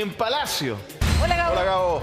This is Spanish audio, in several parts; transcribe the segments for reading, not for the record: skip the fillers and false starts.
en Palacio. Hola, Gabo. Hola, Gabo.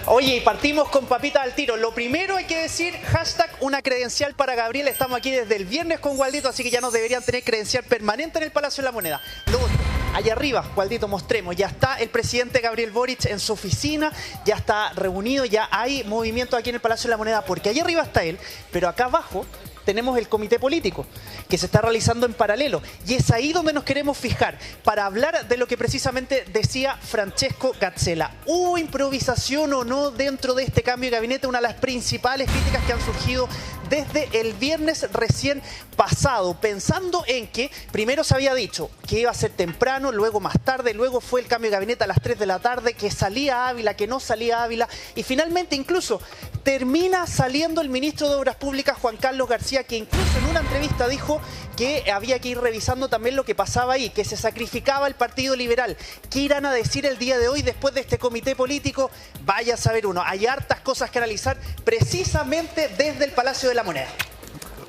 Oye, y partimos con papitas al tiro. Lo primero hay que decir, hashtag una credencial para Gabriel. Estamos aquí desde el viernes con Gualdito, así que ya nos deberían tener credencial permanente en el Palacio de la Moneda. Lo otro, allá arriba, Gualdito, mostremos, ya está el presidente Gabriel Boric en su oficina, ya está reunido, ya hay movimiento aquí en el Palacio de la Moneda, porque allá arriba está él, pero acá abajo tenemos el comité político que se está realizando en paralelo y es ahí donde nos queremos fijar para hablar de lo que precisamente decía Francesco Gatzela. ¿Hubo improvisación o no dentro de este cambio de gabinete? Una de las principales críticas que han surgido desde el viernes recién pasado, pensando en que primero se había dicho que iba a ser temprano, luego más tarde, luego fue el cambio de gabinete a las 3 de la tarde, que salía Ávila, que no salía Ávila y finalmente incluso termina saliendo el ministro de Obras Públicas, Juan Carlos García, que incluso en una entrevista dijo que había que ir revisando también lo que pasaba ahí, que se sacrificaba el Partido Liberal. ¿Qué irán a decir el día de hoy después de este comité político? Vaya a saber uno. Hay hartas cosas que analizar precisamente desde el Palacio de la Moneda.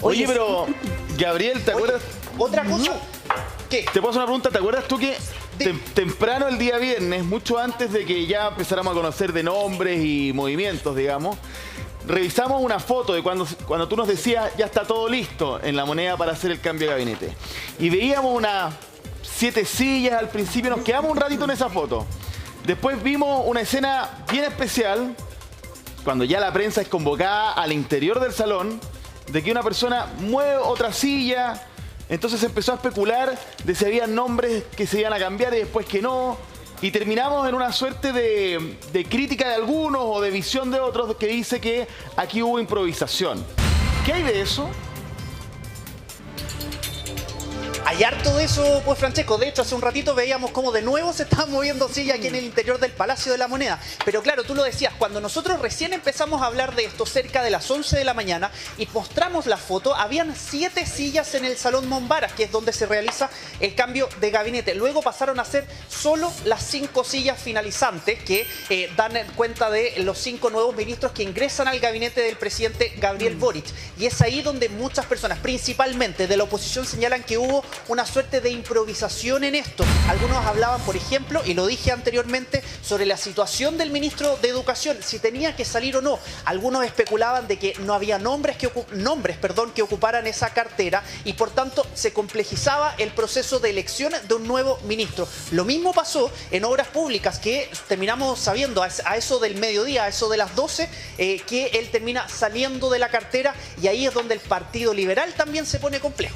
Oye, pero, Gabriel, ¿te acuerdas? ¿Otra cosa? ¿Qué? Te puedo hacer una pregunta. ¿Te acuerdas tú que temprano el día viernes, mucho antes de que ya empezáramos a conocer de nombres y movimientos, digamos, revisamos una foto de cuando tú nos decías ya está todo listo en la Moneda para hacer el cambio de gabinete? Y veíamos unas 7 sillas al principio, nos quedamos un ratito en esa foto. Después vimos una escena bien especial, cuando ya la prensa es convocada al interior del salón, de que una persona mueve otra silla. Entonces se empezó a especular de si había nombres que se iban a cambiar y después que no. Y terminamos en una suerte de crítica de algunos o de visión de otros que dice que aquí hubo improvisación. ¿Qué hay de eso? Hay harto de eso, pues, Francesco. De hecho, hace un ratito veíamos cómo de nuevo se estaban moviendo sillas aquí en el interior del Palacio de la Moneda. Pero claro, tú lo decías, cuando nosotros recién empezamos a hablar de esto cerca de las 11 de la mañana y mostramos la foto, habían 7 sillas en el Salón Mombaras, que es donde se realiza el cambio de gabinete. Luego pasaron a ser solo las 5 sillas finalizantes que dan cuenta de los 5 nuevos ministros que ingresan al gabinete del presidente Gabriel Boric. Y es ahí donde muchas personas, principalmente de la oposición, señalan que hubo una suerte de improvisación en esto. Algunos hablaban, por ejemplo, y lo dije anteriormente, sobre la situación del ministro de Educación, si tenía que salir o no. Algunos especulaban de que no había nombres que ocuparan esa cartera y por tanto se complejizaba el proceso de elección de un nuevo ministro. Lo mismo pasó en Obras Públicas, que terminamos sabiendo a eso del mediodía, a eso de las 12, que él termina saliendo de la cartera y ahí es donde el Partido Liberal también se pone complejo.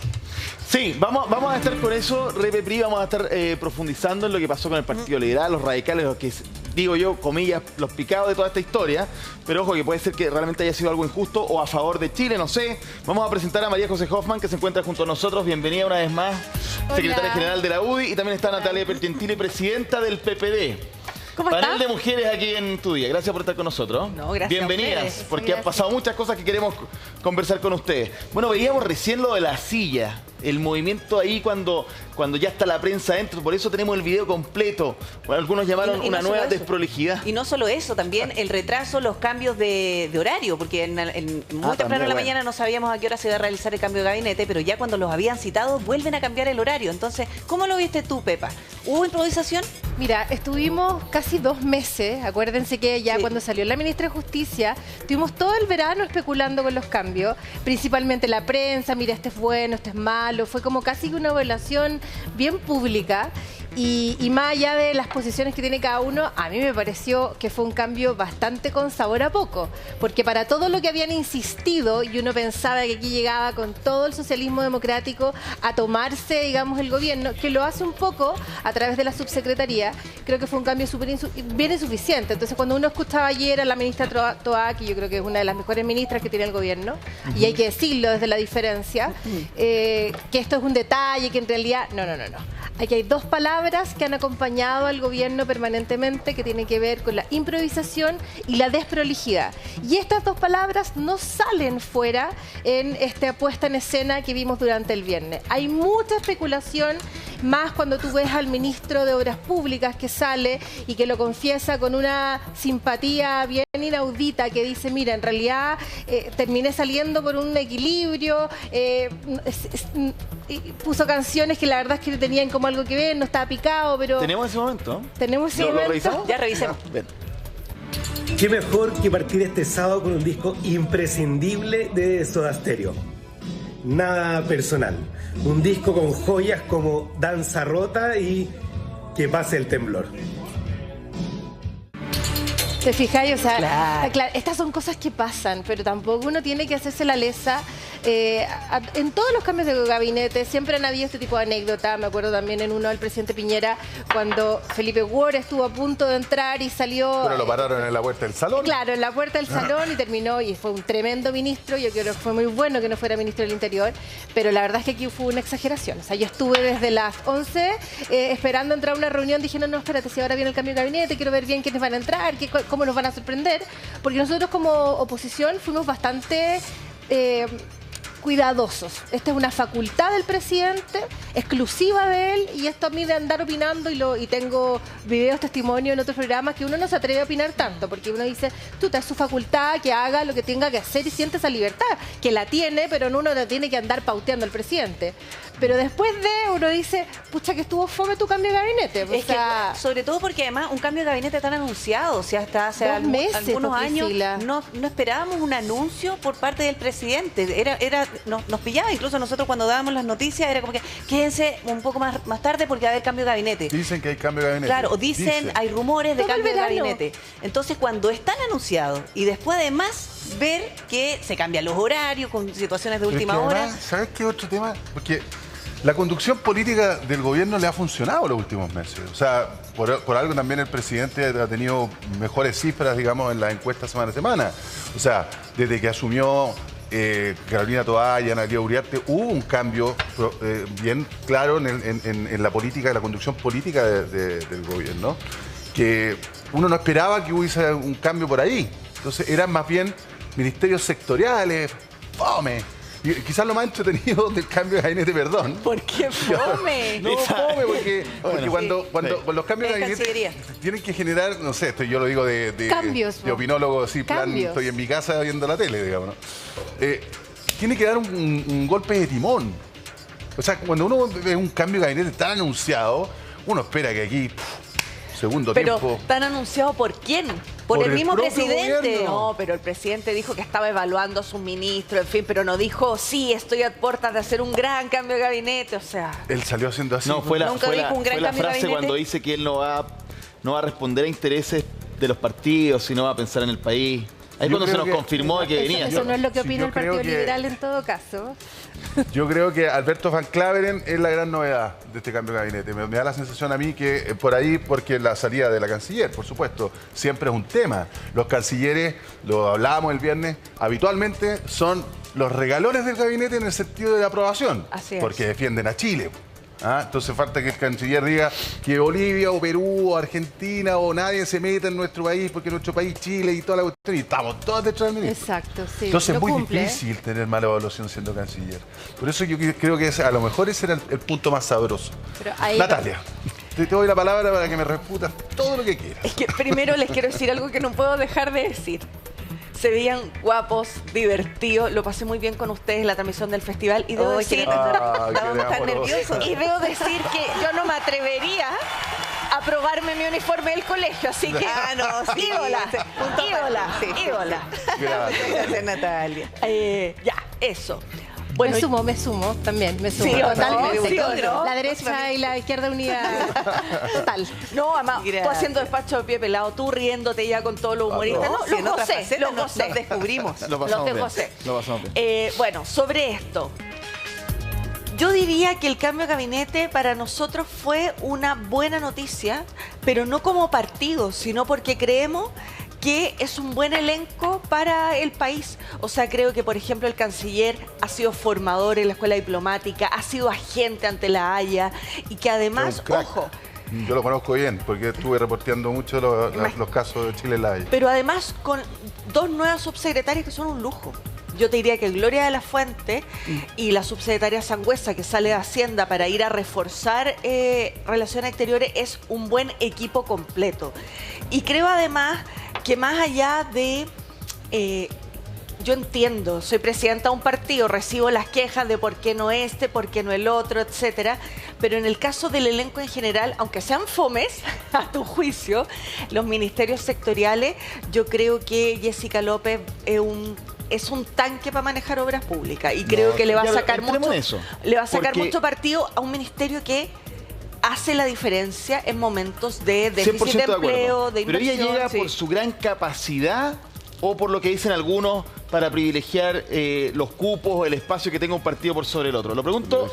Sí, vamos a estar con eso, Repepri, vamos a estar profundizando en lo que pasó con el Partido Liberal, los radicales, los que, digo yo, comillas, los picados de toda esta historia, pero ojo que puede ser que realmente haya sido algo injusto o a favor de Chile, no sé. Vamos a presentar a María José Hoffman, que se encuentra junto a nosotros, bienvenida una vez más, secretaria general de la UDI, y también está Natalia Pergentili, presidenta del PPD. ¿Cómo Panel está? de mujeres aquí en tu día. Gracias por estar con nosotros. No, gracias. Bienvenidas, porque han pasado muchas cosas que queremos conversar con ustedes. Bueno, veíamos recién lo de la silla, el movimiento ahí cuando ya está la prensa dentro, por eso tenemos el video completo. Bueno, algunos llamaron una nueva desprolijidad. Y no solo eso, también el retraso, los cambios de horario, porque muy temprano en la mañana no sabíamos a qué hora se iba a realizar el cambio de gabinete, pero ya cuando los habían citado vuelven a cambiar el horario. Entonces, ¿cómo lo viste tú, Pepa? ¿Hubo improvisación? Mira, estuvimos casi 2 meses, acuérdense que ya cuando salió la ministra de Justicia, tuvimos todo el verano especulando con los cambios, principalmente la prensa, mira, este es bueno, este es malo, fue como casi una evaluación bien pública. Y más allá de las posiciones que tiene cada uno, a mí me pareció que fue un cambio bastante con sabor a poco, porque para todo lo que habían insistido, y uno pensaba que aquí llegaba con todo el socialismo democrático a tomarse, digamos, el gobierno, que lo hace un poco a través de la subsecretaría, creo que fue un cambio bien insuficiente. Entonces, cuando uno escuchaba ayer a la ministra Toá, que yo creo que es una de las mejores ministras que tiene el gobierno, y hay que decirlo desde la diferencia, que esto es un detalle, que en realidad, no. Aquí hay 2 palabras que han acompañado al gobierno permanentemente que tienen que ver con la improvisación y la desprolijidad. Y estas 2 palabras no salen fuera en esta puesta en escena que vimos durante el viernes. Hay mucha especulación, más cuando tú ves al ministro de Obras Públicas que sale y que lo confiesa con una simpatía bien inaudita, que dice, mira, en realidad terminé saliendo por un equilibrio, y puso canciones que la verdad es que tenían como algo que ver, no estaba picado, pero... ¿Tenemos ese momento? ¿Tenemos ese ¿Lo momento? revisamos? Ya revisemos. Bien. Qué mejor que partir este sábado con un disco imprescindible de Soda Stereo. Nada personal. Un disco con joyas como Danza Rota y Que pase el temblor. ¿Te fijáis? O sea, Claro. claro, estas son cosas que pasan, pero tampoco uno tiene que hacerse la lesa. En todos los cambios de gabinete siempre han habido este tipo de anécdotas. Me acuerdo también en uno del presidente Piñera, cuando Felipe Ward estuvo a punto de entrar y salió... Pero lo pararon en la puerta del salón. Claro, en la puerta del salón y terminó, y fue un tremendo ministro. Yo creo que fue muy bueno que no fuera ministro del Interior, pero la verdad es que aquí fue una exageración. O sea, yo estuve desde las 11 esperando entrar a una reunión. Dije, no, espérate, si ahora viene el cambio de gabinete, quiero ver bien quiénes van a entrar, cómo nos van a sorprender, porque nosotros como oposición fuimos bastante... cuidadosos. Esta es una facultad del presidente, exclusiva de él, y esto a mí de andar opinando, y tengo videos, testimonios en otros programas, que uno no se atreve a opinar tanto, porque uno dice, es su facultad, que haga lo que tenga que hacer y siente esa libertad, que la tiene, pero uno no tiene que andar pauteando al presidente. Pero después uno dice, pucha, que estuvo fome tu cambio de gabinete. O Es sea, que, sobre todo porque además un cambio de gabinete tan anunciado, o sea, hasta hace 2 meses, algunos años Priscila. no esperábamos un anuncio por parte del presidente. Nos pillaba, incluso nosotros cuando dábamos las noticias, era como que quédense un poco más tarde porque va a haber cambio de gabinete. Dicen que hay cambio de gabinete. Claro, o dicen, hay rumores de Todo el cambio de verano. gabinete. Entonces, cuando están anunciados y después además ver que se cambian los horarios con situaciones de Pero es última que hora. además, ¿sabes qué otro tema? Porque la conducción política del gobierno le ha funcionado los últimos meses. O sea, por algo también el presidente ha tenido mejores cifras, digamos, en las encuestas semana a semana. O sea, desde que asumió Carolina Toaya, Ana María Uriarte, hubo un cambio bien claro en la política, en la conducción política del gobierno, que uno no esperaba que hubiese un cambio por ahí. Entonces eran más bien ministerios sectoriales, fome. Y quizás lo más entretenido del cambio de gabinete, perdón. ¿Por qué fome? No, fome, porque Bueno, cuando sí. con los cambios de Es gabinete Cancillería. tienen que generar, no sé, esto yo lo digo de Cambios, de opinólogo, sí, plan, Cambios. estoy en mi casa viendo la tele, digamos, ¿no? Tiene que dar un golpe de timón. O sea, cuando uno ve un cambio de gabinete tan anunciado, uno espera que aquí, segundo Pero tiempo... ¿tan anunciado por quién? Por el mismo propio presidente. gobierno. No, pero el presidente dijo que estaba evaluando a su ministro, en fin, pero no dijo, sí, estoy a puertas de hacer un gran cambio de gabinete, o sea... Él salió haciendo así. No, fue la, Nunca fue dijo la- un gran fue la cambio de frase gabinete. cuando dice que él no va a responder a intereses de los partidos, sino va a pensar en el país. Ahí Yo cuando se creo nos que- confirmó de que venía. eso no es lo que Sí, opina yo el creo Partido que- Liberal en todo caso. Yo creo que Alberto Van Claveren es la gran novedad de este cambio de gabinete. Me da la sensación a mí que por ahí, porque la salida de la canciller, por supuesto, siempre es un tema. Los cancilleres, lo hablábamos el viernes, habitualmente son los regalones del gabinete en el sentido de la aprobación. Así es. Porque defienden a Chile. ¿Ah? Entonces falta que el canciller diga que Bolivia o Perú o Argentina o nadie se meta en nuestro país porque nuestro país Chile y toda la cuestión y estamos todos detrás del ministro. Exacto, sí. Entonces lo es muy cumple, ¿eh? difícil tener mala evaluación siendo canciller. Por eso yo creo que a lo mejor ese era el punto más sabroso. Pero ahí- Natalia, te doy la palabra para que me refutas todo lo que quieras. Es que primero les quiero decir algo que no puedo dejar de decir. Se veían guapos, divertidos, lo pasé muy bien con ustedes en la transmisión del festival y debo Ay, decir, qué Ay, estábamos qué tan amorosa. nerviosos y debo decir que yo no me atrevería a probarme mi uniforme del colegio, así que sí. ídola, Punto ídola, sí. ídola. Gracias. Gracias, Natalia. Ya, eso. Bueno, me sumo también, me sumo. Sí, ¿o no? Totalmente. Sí, ¿o no? La derecha y la izquierda unida. Total. no, además, tú Gracias. haciendo despacho de pie pelado, tú riéndote ya con todos los humoristas. no, No, sí, los en otras gocé, facetas los nos gocé. descubrimos. Lo pasamos Los bien. gocé. Lo pasamos bien. Bueno, sobre esto. Yo diría que el cambio de gabinete para nosotros fue una buena noticia, pero no como partido, sino porque creemos que es un buen elenco para el país. O sea, creo que, por ejemplo, el canciller ha sido formador en la escuela diplomática, ha sido agente ante la Haya y que además, Es un crack. ojo, Yo lo conozco bien porque estuve reporteando mucho los casos de Chile en la Haya. pero además con 2 nuevas subsecretarias que son un lujo. Yo te diría que Gloria de la Fuente y la subsecretaria Sangüesa, que sale de Hacienda para ir a reforzar Relaciones Exteriores, es un buen equipo completo. Y creo además que más allá de yo entiendo, soy presidenta de un partido, recibo las quejas de por qué no este, por qué no el otro, etcétera, pero en el caso del elenco en general, aunque sean fomes, a tu juicio, los ministerios sectoriales, yo creo que Jessica López es un tanque para manejar obras públicas y creo que le va a sacar mucho partido a un ministerio que hace la diferencia en momentos de déficit de empleo, de inversión. Pero ella llega por su gran capacidad o por lo que dicen algunos para privilegiar los cupos o el espacio que tenga un partido por sobre el otro. Lo pregunto,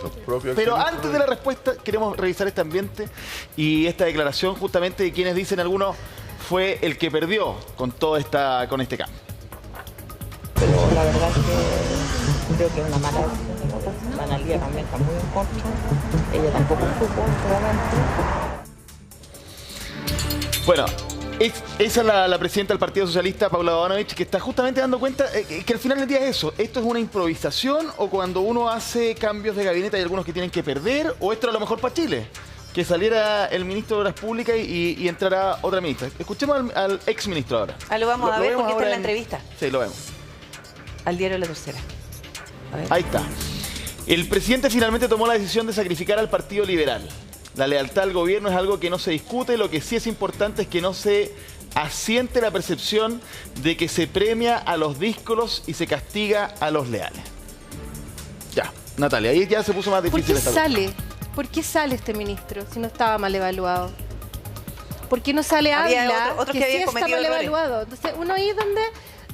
pero antes de la respuesta queremos revisar este ambiente y esta declaración justamente de quienes dicen algunos fue el que perdió con este cambio. Pero la verdad es que creo que es una mala decisión. Analía también está muy en contra. Ella tampoco supo en su momento. Bueno, esa es la presidenta del Partido Socialista, Paula Bodanovich, que está justamente dando cuenta que al final del día es eso. ¿Esto es una improvisación o cuando uno hace cambios de gabinete hay algunos que tienen que perder? ¿O esto era lo mejor para Chile? Que saliera el ministro de Obras Públicas y entrara otra ministra. Escuchemos al ex ministro ahora. Lo vamos a ver porque está en la entrevista. Sí, lo vemos. Al diario La Tercera. Ahí está. El presidente finalmente tomó la decisión de sacrificar al Partido Liberal. La lealtad al gobierno es algo que no se discute, lo que sí es importante es que no se asiente la percepción de que se premia a los díscolos y se castiga a los leales. Ya, Natalia, ahí ya se puso más difícil esta cosa. ¿Por qué sale este ministro si no estaba mal evaluado? ¿Por qué no sale Ávila, otro que sí está mal evaluado? Entonces, uno ahí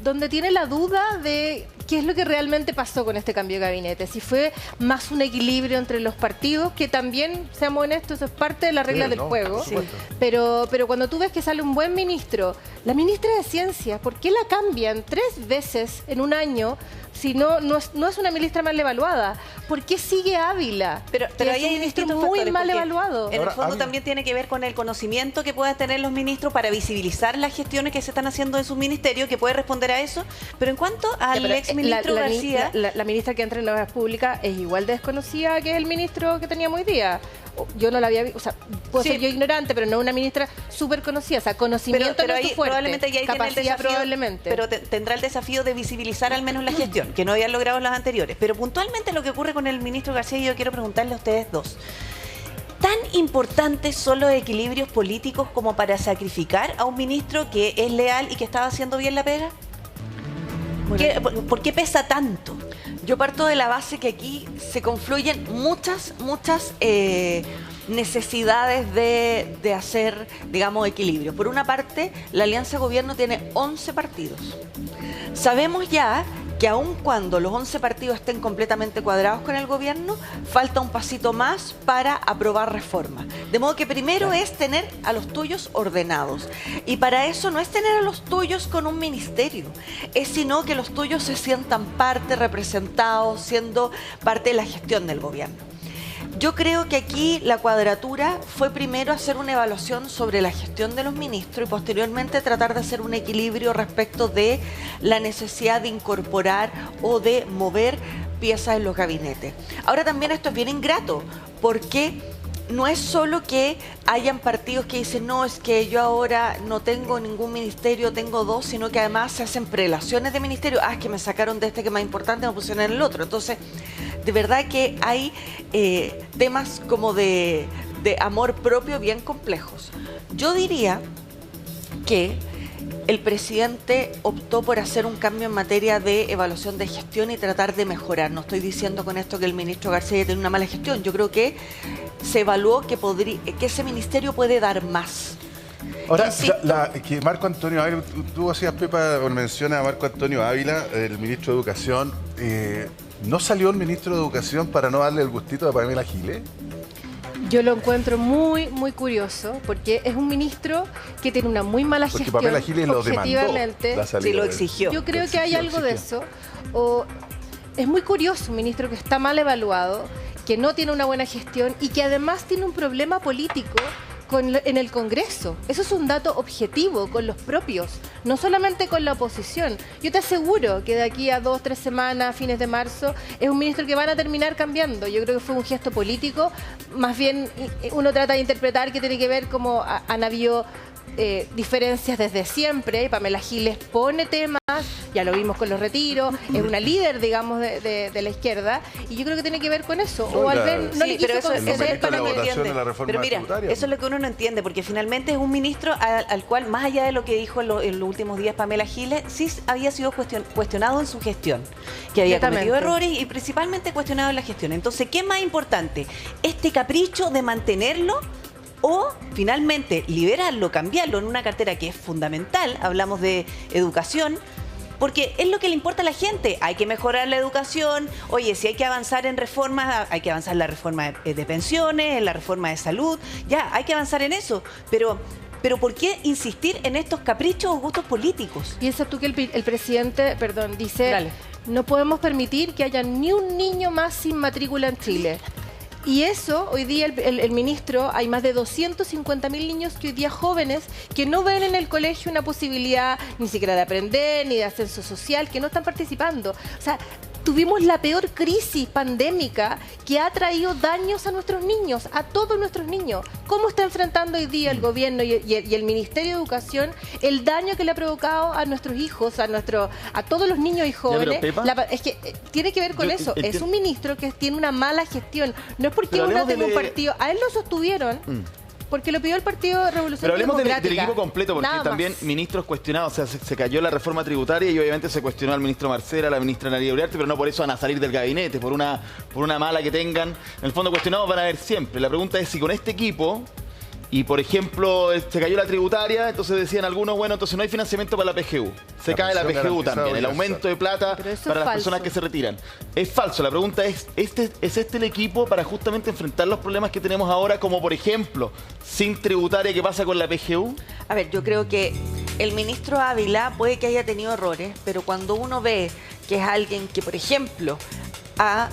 donde tiene la duda de qué es lo que realmente pasó con este cambio de gabinete. Si fue más un equilibrio entre los partidos, que también, seamos honestos, eso es parte de la regla del juego. Sí. Pero cuando tú ves que sale un buen ministro, la ministra de Ciencia, ¿por qué la cambian 3 veces en un año si no es una ministra mal evaluada? ¿Por qué sigue Ávila? Pero ahí hay ministros muy mal evaluado. En el fondo también tiene que ver con el conocimiento que puedan tener los ministros para visibilizar las gestiones que se están haciendo en sus ministerios, que puede responder a eso. Pero en cuanto al exministro García... La ministra que entra en las obras públicas es igual de desconocida que el ministro que teníamos hoy día. Yo no la había visto, o sea, puedo ser yo ignorante, pero no una ministra súper conocida. O sea, conocimiento pero no es ahí, su fuerte, probablemente ahí capacidad tiene el desafío, probablemente. Pero tendrá el desafío de visibilizar al menos la gestión, que no habían logrado los anteriores. Pero puntualmente lo que ocurre con el ministro García, yo quiero preguntarle a ustedes dos. ¿Tan importantes son los equilibrios políticos como para sacrificar a un ministro que es leal y que estaba haciendo bien la pega? ¿Por qué pesa tanto? Yo parto de la base que aquí se confluyen muchas necesidades de hacer, digamos, equilibrio. Por una parte, la Alianza Gobierno tiene 11 partidos. Sabemos ya que aun cuando los 11 partidos estén completamente cuadrados con el gobierno, falta un pasito más para aprobar reformas. De modo que primero es tener a los tuyos ordenados. Y para eso no es tener a los tuyos con un ministerio, es sino que los tuyos se sientan parte, representados, siendo parte de la gestión del gobierno. Yo creo que aquí la cuadratura fue primero hacer una evaluación sobre la gestión de los ministros y posteriormente tratar de hacer un equilibrio respecto de la necesidad de incorporar o de mover piezas en los gabinetes. Ahora también esto es bien ingrato porque no es solo que hayan partidos que dicen no, es que yo ahora no tengo ningún ministerio, tengo 2, sino que además se hacen prelaciones de ministerio. Es que me sacaron de este que es más importante, me pusieron en el otro. Entonces, de verdad que hay temas como de amor propio bien complejos. Yo diría que el presidente optó por hacer un cambio en materia de evaluación de gestión y tratar de mejorar. No estoy diciendo con esto que el ministro García tiene una mala gestión. Yo creo que se evaluó que ese ministerio puede dar más. Ahora, que Marco Antonio Ávila, tú hacías, Pepa, menciona a Marco Antonio Ávila, el ministro de Educación. ¿No salió el ministro de Educación para no darle el gustito a Pamela Giles? Yo lo encuentro muy, muy curioso, porque es un ministro que tiene una muy mala gestión. Porque Pamela Giles lo demandó, la salida. Sí, lo exigió. Yo creo que hay algo de eso. Es muy curioso un ministro que está mal evaluado, que no tiene una buena gestión y que además tiene un problema político en el Congreso. Eso es un dato objetivo con los propios, no solamente con la oposición. Yo te aseguro que de aquí a 2 o 3 semanas, fines de marzo, es un ministro que van a terminar cambiando. Yo creo que fue un gesto político. Más bien uno trata de interpretar que tiene que ver como han habido diferencias desde siempre. Pamela Giles pone temas ya lo vimos con los retiros, es una líder, digamos, de la izquierda, y yo creo que tiene que ver con eso. O al ver, no le quiso conceder para la votación de la reforma pero mira, tributaria. eso es lo que uno no entiende, porque finalmente es un ministro al cual, más allá de lo que dijo en los últimos días Pamela Giles, sí había sido cuestionado en su gestión, que había cometido errores y principalmente cuestionado en la gestión. Entonces, ¿qué es más importante? ¿Este capricho de mantenerlo o finalmente liberarlo, cambiarlo en una cartera que es fundamental? Hablamos de educación, porque es lo que le importa a la gente. Hay que mejorar la educación. Oye, si hay que avanzar en reformas, hay que avanzar en la reforma de pensiones, en la reforma de salud. Ya, hay que avanzar en eso. Pero ¿por qué insistir en estos caprichos o gustos políticos? ¿Piensas tú que el presidente, dice, Dale. no podemos permitir que haya ni un niño más sin matrícula en Chile? Y eso, hoy día el ministro, hay más de 250.000 niños que hoy día jóvenes que no ven en el colegio una posibilidad ni siquiera de aprender, ni de ascenso social, que no están participando. O sea, tuvimos la peor crisis pandémica que ha traído daños a nuestros niños, a todos nuestros niños. ¿Cómo está enfrentando hoy día el gobierno y el Ministerio de Educación el daño que le ha provocado a nuestros hijos, a todos los niños y jóvenes? Es que tiene que ver con eso. Es un ministro que tiene una mala gestión. No es porque uno tenga un partido. A él lo sostuvieron. Porque lo pidió el Partido Revolución Pero hablemos del Democrática. equipo completo, porque también ministros cuestionados, o sea, se cayó la reforma tributaria y obviamente se cuestionó al ministro Marcela, a la ministra Nadia Uriarte, pero no por eso van a salir del gabinete, por una mala que tengan. En el fondo cuestionados van a haber siempre. La pregunta es si con este equipo, y por ejemplo, se cayó la tributaria, entonces decían algunos, bueno, entonces no hay financiamiento para la PGU. Se cae la PGU también, el aumento de plata para las personas que se retiran. Es falso, la pregunta es, ¿es este el equipo para justamente enfrentar los problemas que tenemos ahora, como por ejemplo, sin tributaria, qué pasa con la PGU? A ver, yo creo que el ministro Ávila puede que haya tenido errores, pero cuando uno ve que es alguien que, por ejemplo, ha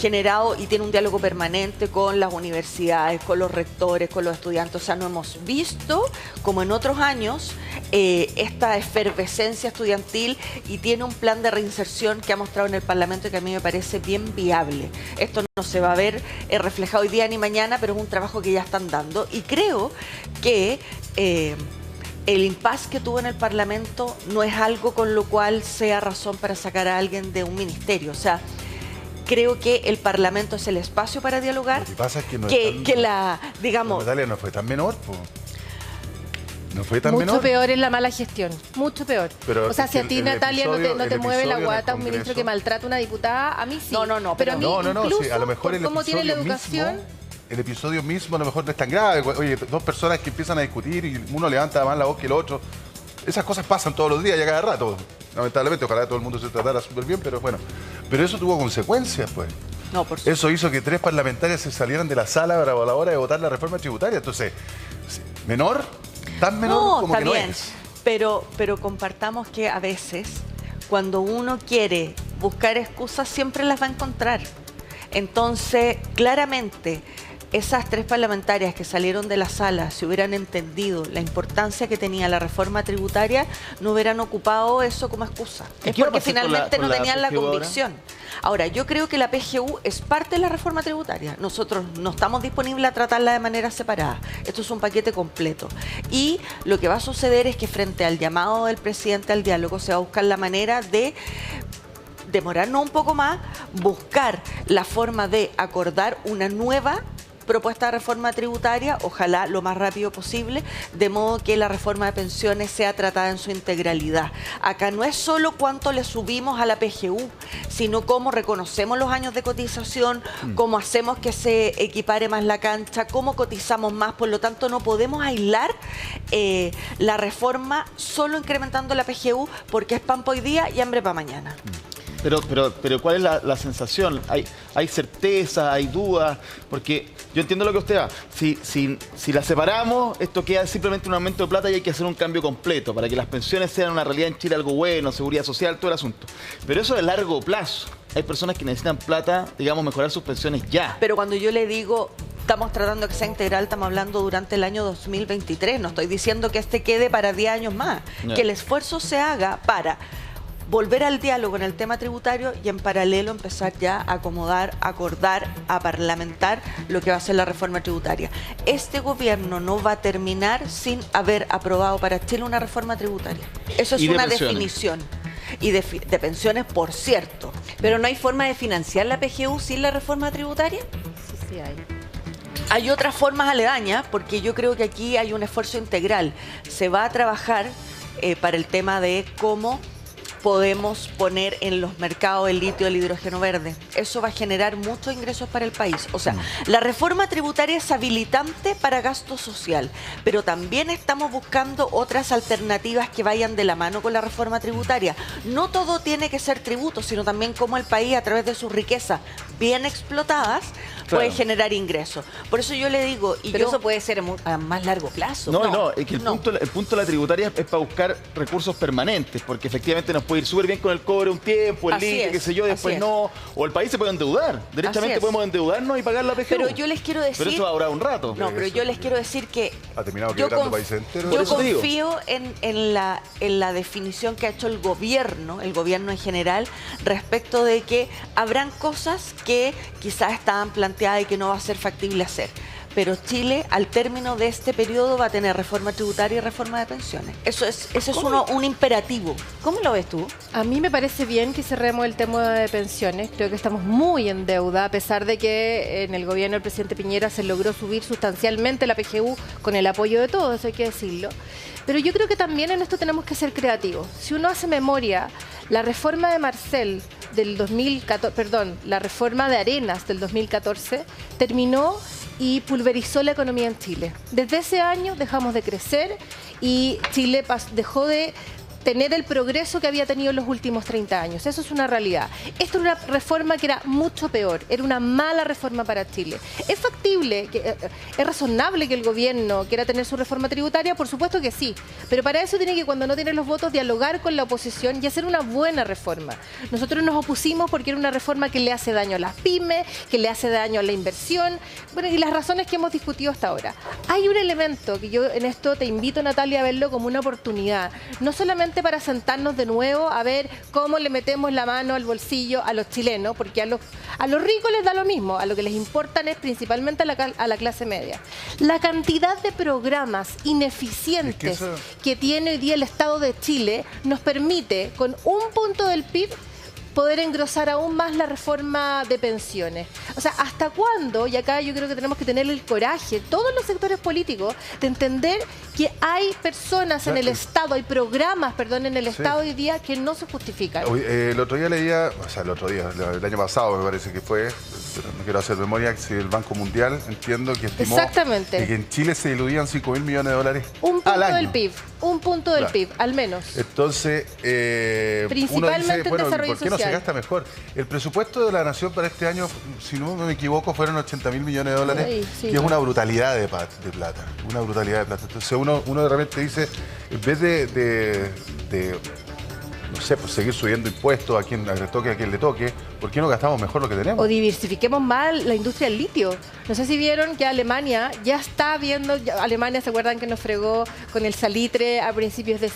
generado y tiene un diálogo permanente con las universidades, con los rectores, con los estudiantes. O sea, no hemos visto, como en otros años, esta efervescencia estudiantil, y tiene un plan de reinserción que ha mostrado en el Parlamento y que a mí me parece bien viable. Esto no se va a ver reflejado hoy día ni mañana, pero es un trabajo que ya están dando. Y creo que el impasse que tuvo en el Parlamento no es algo con lo cual sea razón para sacar a alguien de un ministerio. O sea, creo que el Parlamento es el espacio para dialogar. Lo que pasa es que no digamos, Natalia, no fue tan menor, po. No fue tan mucho menor. peor es la mala gestión, mucho peor. Pero o sea, si a ti, Natalia, no te mueve la guata un ministro que maltrata a una diputada, a mí sí. No, pero a mí incluso, sí, a lo mejor por cómo tiene la educación... El episodio mismo a lo mejor no es tan grave. Oye, dos personas que empiezan a discutir y uno levanta más la voz que el otro. Esas cosas pasan todos los días y a cada rato. Lamentablemente, ojalá todo el mundo se tratara súper bien, pero bueno. Pero eso tuvo consecuencias, pues. No, por supuesto. Eso hizo que 3 parlamentarios se salieran de la sala a la hora de votar la reforma tributaria. Entonces, menor, tan menor como que no es. Pero compartamos que a veces, cuando uno quiere buscar excusas, siempre las va a encontrar. Entonces, claramente, esas 3 parlamentarias que salieron de la sala, si hubieran entendido la importancia que tenía la reforma tributaria, no hubieran ocupado eso como excusa. Es porque finalmente no tenían la convicción. Ahora, yo creo que la PGU es parte de la reforma tributaria. Nosotros no estamos disponibles a tratarla de manera separada. Esto es un paquete completo. Y lo que va a suceder es que frente al llamado del presidente al diálogo se va a buscar la manera de demorarnos un poco más, buscar la forma de acordar una nueva propuesta de reforma tributaria, ojalá lo más rápido posible, de modo que la reforma de pensiones sea tratada en su integralidad. Acá no es solo cuánto le subimos a la PGU, sino cómo reconocemos los años de cotización, cómo hacemos que se equipare más la cancha, cómo cotizamos más. Por lo tanto, no podemos aislar la reforma solo incrementando la PGU, porque es pan para hoy día y hambre para mañana. Pero ¿cuál es la sensación? ¿Hay certeza, hay dudas? Porque yo entiendo lo que usted va. Si la separamos, esto queda simplemente un aumento de plata y hay que hacer un cambio completo para que las pensiones sean una realidad en Chile, algo bueno, seguridad social, todo el asunto. Pero eso de largo plazo. Hay personas que necesitan plata, digamos, mejorar sus pensiones ya. Pero cuando yo le digo, estamos tratando que sea integral, estamos hablando durante el año 2023. No estoy diciendo que este quede para 10 años más. Que el esfuerzo se haga para volver al diálogo en el tema tributario y en paralelo empezar ya a acomodar, a acordar, a parlamentar lo que va a ser la reforma tributaria. Este gobierno no va a terminar sin haber aprobado para Chile una reforma tributaria. Eso es una definición. y de pensiones, por cierto. Pero no hay forma de financiar la PGU sin la reforma tributaria. Sí hay. Hay otras formas aledañas, porque yo creo que aquí hay un esfuerzo integral. Se va a trabajar para el tema de cómo podemos poner en los mercados el litio, el hidrógeno verde. Eso va a generar muchos ingresos para el país. O sea, la reforma tributaria es habilitante para gasto social, pero también estamos buscando otras alternativas que vayan de la mano con la reforma tributaria. No todo tiene que ser tributo, sino también cómo el país, a través de sus riquezas bien explotadas, puede generar ingresos. Por eso yo le digo... Pero eso puede ser a más largo plazo. No, es que el punto de la tributaria es para buscar recursos permanentes, porque efectivamente nos puede ir súper bien con el cobre un tiempo, el litio, qué sé yo, después no. O el país se puede endeudar. Derechamente podemos endeudarnos y pagar la PGU. Pero yo les quiero decir... Pero eso va a durar un rato. No, pero yo les quiero decir que... Ha terminado quebrando país entero. Yo confío en la definición que ha hecho el gobierno en general, respecto de que habrán cosas que quizás estaban planteadas y que no va a ser factible hacer. Pero Chile, al término de este periodo, va a tener reforma tributaria y reforma de pensiones. Ese es un imperativo. ¿Cómo lo ves tú? A mí me parece bien que cerremos el tema de pensiones. Creo que estamos muy en deuda, a pesar de que en el gobierno del presidente Piñera se logró subir sustancialmente la PGU con el apoyo de todos, eso hay que decirlo. Pero yo creo que también en esto tenemos que ser creativos. Si uno hace memoria, la reforma de Marcel del 2014, la reforma de Arenas del 2014 terminó y pulverizó la economía en Chile. Desde ese año dejamos de crecer y Chile dejó de tener el progreso que había tenido en los últimos 30 años. Eso es una realidad. Esto era una reforma que era mucho peor, era una mala reforma para Chile. ¿Es factible, es razonable que el gobierno quiera tener su reforma tributaria? Por supuesto que sí, pero para eso tiene que, cuando no tiene los votos, dialogar con la oposición y hacer una buena reforma. Nosotros nos opusimos porque era una reforma que le hace daño a las pymes, que le hace daño a la inversión, bueno, y las razones que hemos discutido hasta ahora. Hay un elemento que yo en esto te invito, Natalia, a verlo como una oportunidad, no solamente para sentarnos de nuevo a ver cómo le metemos la mano al bolsillo a los chilenos, porque a los ricos les da lo mismo, a lo que les importan es principalmente a la clase media. La cantidad de programas ineficientes que tiene hoy día el Estado de Chile nos permite, con un punto del PIB, poder engrosar aún más la reforma de pensiones. O sea, ¿hasta cuándo? Y acá yo creo que tenemos que tener el coraje, todos los sectores políticos, de entender que hay personas en el Estado, hay programas, en el Estado hoy día que no se justifican. El otro día leía, el año pasado me parece que fue, no quiero hacer memoria, si el Banco Mundial, entiendo que estimó que en Chile se diluían 5.000 millones de dólares un punto al año. del PIB, un punto del PIB, al menos. Entonces, principalmente uno dice, en desarrollo ¿por qué no se gasta mejor? El presupuesto de la Nación para este año, si no me equivoco, fueron 80.000 millones de dólares, que es una brutalidad de plata. Una brutalidad de plata. Entonces uno de repente dice, en vez de no sé, pues seguir subiendo impuestos a quien le toque, ¿por qué no gastamos mejor lo que tenemos? O diversifiquemos más la industria del litio. No sé si vieron que Alemania ya está viendo, Alemania, ¿se acuerdan que nos fregó con el salitre a principios del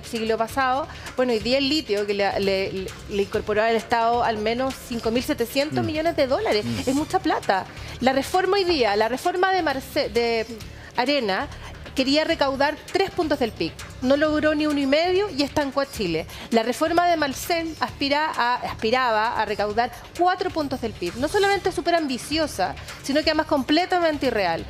siglo pasado? Bueno, hoy día el litio, que le incorporó al Estado al menos 5.700 millones de dólares. Es mucha plata. La reforma hoy día, la reforma de Arena, quería recaudar 3 puntos del PIB. No logró ni 1,5 y estancó a Chile. La reforma de Marcel aspiraba a recaudar 4 puntos del PIB. No solamente súper ambiciosa, sino que además completamente irreal.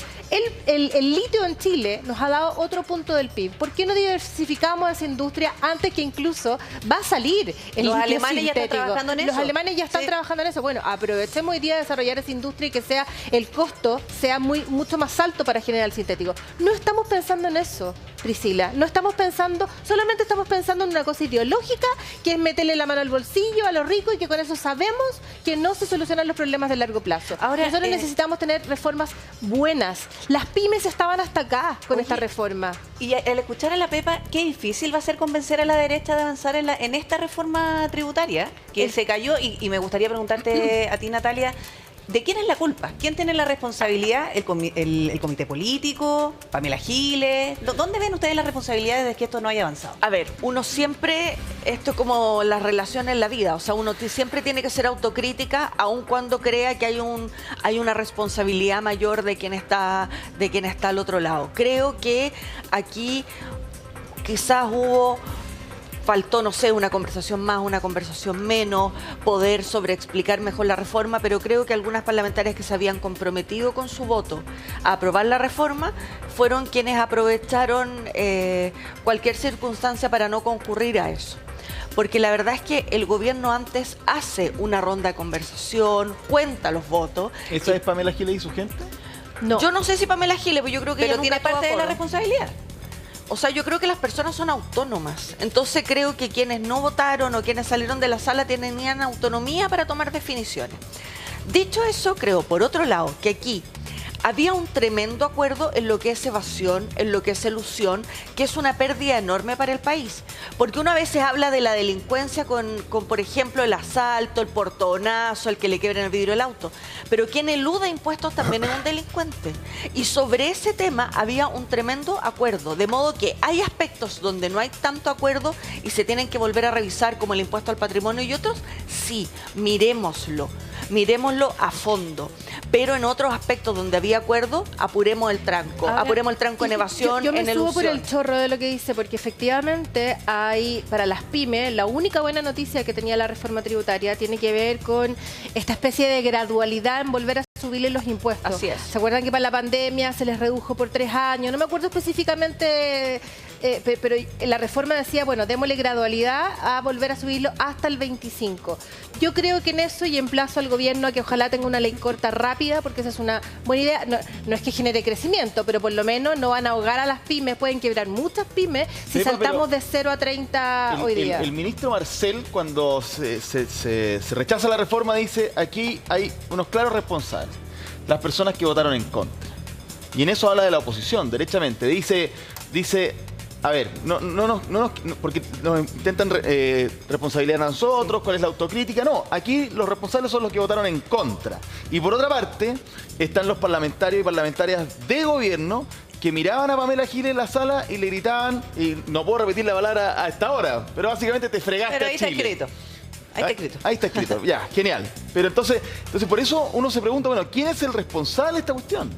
El litio en Chile nos ha dado otro punto del PIB. ¿Por qué no diversificamos esa industria antes que incluso va a salir el litio alemanes sintético? Ya están trabajando en eso. Los alemanes ya están trabajando en eso. Bueno, aprovechemos hoy día de desarrollar esa industria y que el costo sea mucho más alto para generar el sintético. No estamos pensando en eso, Priscila. No estamos pensando, solamente estamos pensando en una cosa ideológica, que es meterle la mano al bolsillo a los ricos y que con eso sabemos que no se solucionan los problemas de largo plazo. Ahora, nosotros necesitamos tener reformas buenas. Las pymes estaban hasta acá con esta reforma. Y al escuchar a la Pepa, qué difícil va a ser convencer a la derecha de avanzar en esta reforma tributaria, que se cayó, y me gustaría preguntarte a ti, Natalia, ¿de quién es la culpa? ¿Quién tiene la responsabilidad? ¿El comité político? ¿Pamela Giles? ¿Dónde ven ustedes las responsabilidades de que esto no haya avanzado? A ver, uno siempre, esto es como las relaciones en la vida, o sea, uno siempre tiene que ser autocrítica, aun cuando crea que hay una responsabilidad mayor de quien está al otro lado. Creo que aquí quizás hubo faltó, no sé, una conversación más, una conversación menos, poder sobreexplicar mejor la reforma, pero creo que algunas parlamentarias que se habían comprometido con su voto a aprobar la reforma fueron quienes aprovecharon cualquier circunstancia para no concurrir a eso. Porque la verdad es que el gobierno antes hace una ronda de conversación, cuenta los votos. ¿Esa es Pamela Giles y su gente? No. Yo no sé si Pamela Giles, pero yo creo que Pero ella tiene nunca parte de estuvo la a favor. responsabilidad. O sea, yo creo que las personas son autónomas. Entonces creo que quienes no votaron o quienes salieron de la sala tenían autonomía para tomar definiciones. Dicho eso, creo, por otro lado, que aquí había un tremendo acuerdo en lo que es evasión, en lo que es elusión, que es una pérdida enorme para el país. Porque uno a veces habla de la delincuencia con por ejemplo, el asalto, el portonazo, el que le quiebren el vidrio del auto. Pero quien eluda impuestos también es un delincuente. Y sobre ese tema había un tremendo acuerdo. De modo que hay aspectos donde no hay tanto acuerdo y se tienen que volver a revisar, como el impuesto al patrimonio y otros. Sí, miremoslo a fondo. Pero en otros aspectos donde había acuerdo, apuremos el tranco. Ahora, Apuremos el tranco en evasión, yo me en subo elusión. por el chorro de lo que dice, porque efectivamente hay, para las pymes, la única buena noticia que tenía la reforma tributaria tiene que ver con esta especie de gradualidad en volver a subirle los impuestos. Así es. ¿Se acuerdan que para la pandemia se les redujo por 3 años? No me acuerdo específicamente, pero la reforma decía, bueno, démosle gradualidad a volver a subirlo hasta el 25. Yo creo que en eso, y emplazo al gobierno a que ojalá tenga una ley corta rápida, porque esa es una buena idea. No es que genere crecimiento, pero por lo menos no van a ahogar a las pymes, pueden quebrar muchas pymes si Sí, saltamos de 0 a 30 hoy día. El ministro Marcel, cuando se rechaza la reforma, dice, aquí hay unos claros responsables, las personas que votaron en contra. Y en eso habla de la oposición, derechamente. Dice, a ver, porque nos intentan responsabilizar a nosotros, cuál es la autocrítica. No, aquí los responsables son los que votaron en contra. Y por otra parte, están los parlamentarios y parlamentarias de gobierno que miraban a Pamela Giles en la sala y le gritaban, y no puedo repetir la palabra a esta hora, pero básicamente te fregaste Pero ahí a está Chile. escrito. Ahí está escrito. Ahí está escrito, ya, genial. Pero entonces por eso uno se pregunta, bueno, ¿quién es el responsable de esta cuestión?